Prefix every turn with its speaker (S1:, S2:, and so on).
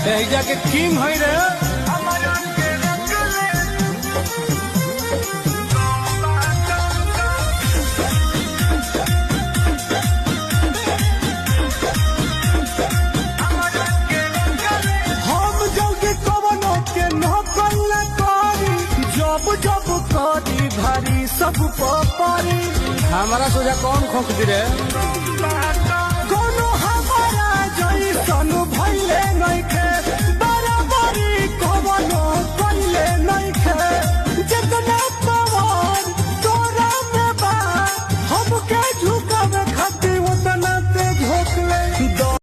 S1: एजा के किंग है रे। हम जल्दी कवनो के नकल करी, जब जब करी भारी सब परी। हमारा सोचा कौन खोक दी रे।